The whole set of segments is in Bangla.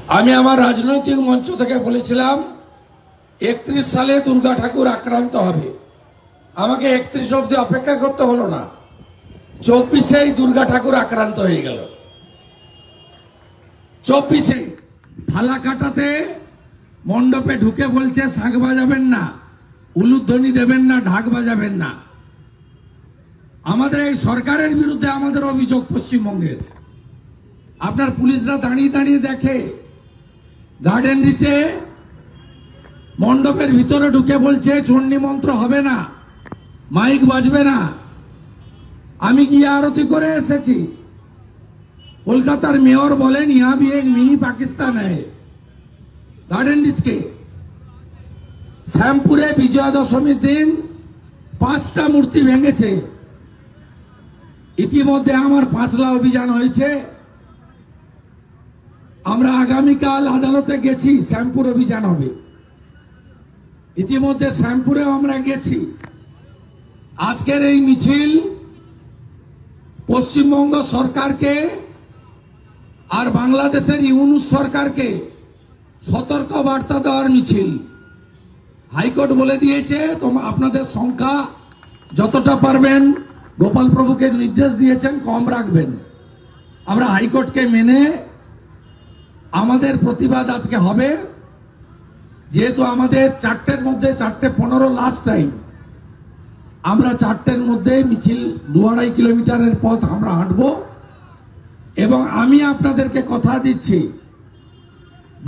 আমি আমার রাজনৈতিক মঞ্চ থেকে বলেছিলাম 31 সালে দুর্গা ঠাকুর আক্রান্ত হবে। আমাকে 31 অবধি অপেক্ষা করতে হলো না, 24-এই দুর্গা ঠাকুর আক্রান্ত হয়ে গেল। 24-এ ফালাকাটাতে মণ্ডপে ঢুকে বলছে শাঁখ বাজাবেন না, উলুধ্বনি দেবেন না, ঢাক বাজাবেন না। আমাদের এই সরকারের বিরুদ্ধে আমাদের অভিযোগ পশ্চিমবঙ্গের। আপনার পুলিশরা দাঁড়িয়ে দাঁড়িয়ে দেখে, গার্ডেন রিচে মণ্ডপের ভিতরে ঢুকে বলছে চণ্ডী মন্ত্র হবে না, মাইক বাজবে না। আমি গিয়ে আরতি করে এসেছি। কলকাতার মেয়র বলেন ইহা ভি এক মিনি পাকিস্তান হ্যায়। গার্ডেন রিচকে শ্যামপুরে বিজয়া দশমীর দিন 5টা মূর্তি ভেঙেছে। ইতিমধ্যে আমার 5লা অভিযান হয়েছে। আমরা আগামীকাল আদালতে গেছি, শ্যামপুর অভিযান হবে। ইতিমধ্যে শ্যামপুরেও আমরা গেছি। আজকের এই মিছিল পশ্চিমবঙ্গ সরকারকে আর বাংলাদেশের ইউনূস সরকারকে সতর্ক বার্তা দেওয়ার মিছিল। হাইকোর্ট বলে দিয়েছে আপনাদের সংখ্যা যতটা পারবেন, গোপাল প্রভুকে নির্দেশ দিয়েছেন কম রাখবেন। আমরা হাইকোর্টকে মেনে আমাদের প্রতিবাদ আজকে হবে। যেহেতু আমাদের 4টের মধ্যে 4:15 লাস্ট টাইম, আমরা 4টের মধ্যে মিছিল 2-2.5 কিলোমিটারের পথ আমরা হাঁটব। এবং আমি আপনাদেরকে কথা দিচ্ছি,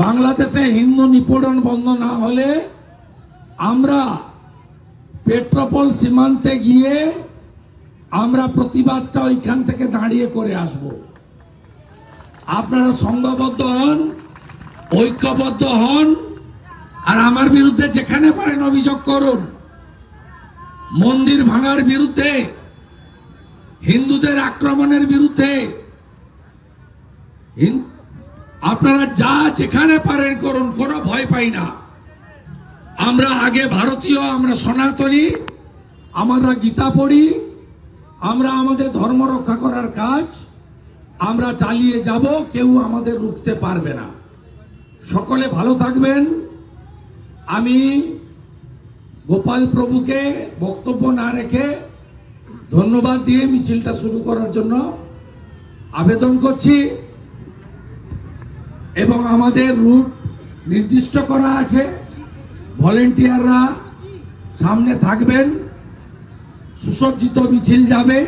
বাংলাদেশে হিন্দু নিপীড়ন বন্ধ না হলে আমরা পেট্রোপোল সীমান্তে গিয়ে আমরা প্রতিবাদটা ওইখান থেকে দাঁড়িয়ে করে আসব। আপনারা সংঘবদ্ধ হন, ঐক্যবদ্ধ হন, আর আমার বিরুদ্ধে যেখানে পারেন অভিযোগ করুন। মন্দির ভাঙার বিরুদ্ধে, হিন্দুদের আক্রমণের বিরুদ্ধে আপনারা যা যেখানে পারেন করুন, কোনো ভয় পাই না। আমরা আগে ভারতীয়, আমরা সনাতনী, আমরা গীতা পড়ি, আমরা আমাদের ধর্ম রক্ষা করার কাজ আমরা চালিয়ে যাব, কেউ আমাদের রুখতে পারবে না। সকলে ভালো থাকবেন। আমি গোপাল প্রভুকে বক্তব্য না রেখে ধন্যবাদ দিয়ে মিছিলটা শুরু করার জন্য আবেদন করছি। এবং আমাদের রুট নির্দিষ্ট করা আছে, ভলেন্টিয়াররা সামনে থাকবেন, সুসজ্জিত মিছিল যাবে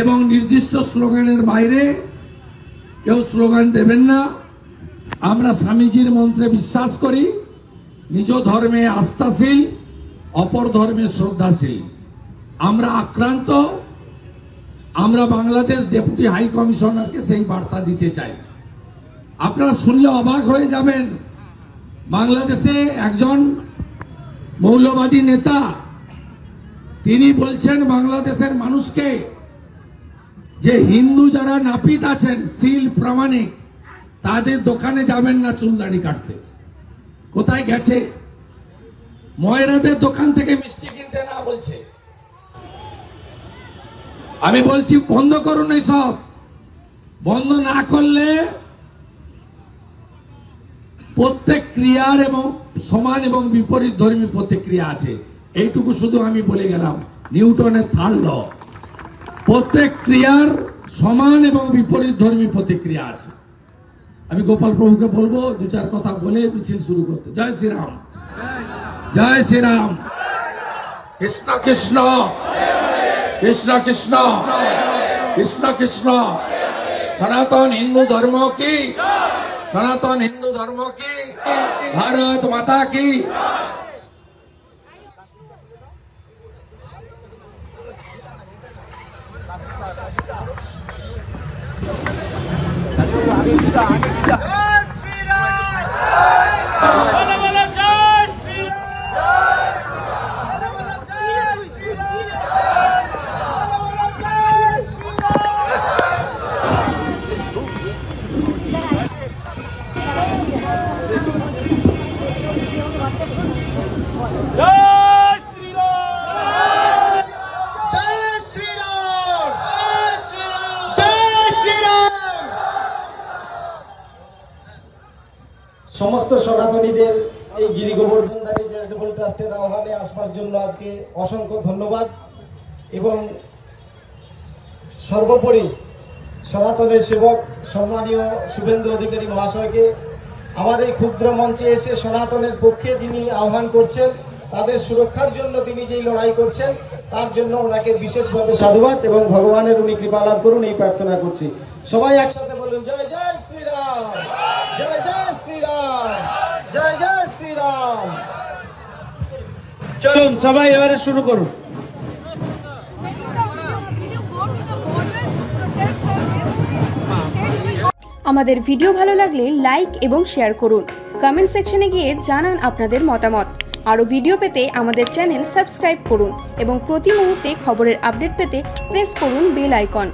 এবং নির্দিষ্ট স্লোগানের বাইরে কেউ স্লোগান দেবেন না। আমরা স্বামীজির মন্ত্রে বিশ্বাস করি, নিজ ধর্মে আস্থাশীল, অপর ধর্মে শ্রদ্ধাশীল। আমরা আক্রান্ত, আমরা বাংলাদেশ ডেপুটি হাই কমিশনারকে সেই বার্তা দিতে চাই। আপনারা শুনলে অবাক হয়ে যাবেন, বাংলাদেশে একজন মৌলবাদী নেতা তিনি বলছেন বাংলাদেশের মানুষকে যে হিন্দু যারা নাপিত আছেন, সিল প্রামাণিক, তাদের দোকানে যাবেন না চুল দাড়ি কাটতে। কোথায় গেছে? ময়রাদের দোকান থেকে মিষ্টি কিনতে না বলছে। আমি বলছি বন্ধ করুন এইসব। বন্ধ না করলে প্রত্যেক ক্রিয়ার এবং সমান এবং বিপরীত ধর্মী প্রতিক্রিয়া আছে। এইটুকু শুধু আমি বলে গেলাম, নিউটনের 3rd ল। প্রত্যেক ক্রিয়ার সমান এবং বিপরীত ধর্মী প্রতিক্রিয়া আছে। আমি গোপাল প্রভুকে বলবো 2-4 কথা বলে মিছিল শুরু করতে। জয় শ্রীরাম, জয় শ্রীরাম। কৃষ্ণ কৃষ্ণ, কৃষ্ণ কৃষ্ণ, কৃষ্ণ কৃষ্ণ। সনাতন হিন্দু ধর্ম কি, সনাতন হিন্দু ধর্ম কি, ভারত মাতা কি। সমস্ত সনাতনীদের এই গিরি গোবর্ধনধারী চ্যারিটেবল ট্রাস্টের আহ্বানে আসবার জন্য আজকে অসংখ্য ধন্যবাদ। এবং সর্বোপরি সনাতনের সেবক সম্মানীয় শুভেন্দু অধিকারী মহাশয়কে আমাদের ক্ষুদ্র মঞ্চে এসে সনাতনের পক্ষে যিনি আহ্বান করছেন, তাদের সুরক্ষার জন্য তিনি যেই লড়াই করছেন, তার জন্য ওনাকে বিশেষভাবে সাধুবাদ এবং ভগবানের উনি কৃপা লাভ করুন এই প্রার্থনা করছি। সবাই একসাথে বলুন, জয় জয় শ্রীরাম, জয় জয় শ্রীরাম, জয় জয় শ্রীরাম। চলুন সবাই এবারে শুরু করুন। আমাদের ভিডিও ভালো লাগলে লাইক এবং শেয়ার করুন। কমেন্ট সেকশনে গিয়ে জানান আপনাদের মতামত। আরও ভিডিও পেতে আমাদের চ্যানেল সাবস্ক্রাইব করুন এবং প্রতি মুহূর্তে খবরের আপডেট পেতে প্রেস করুন বেল আইকন।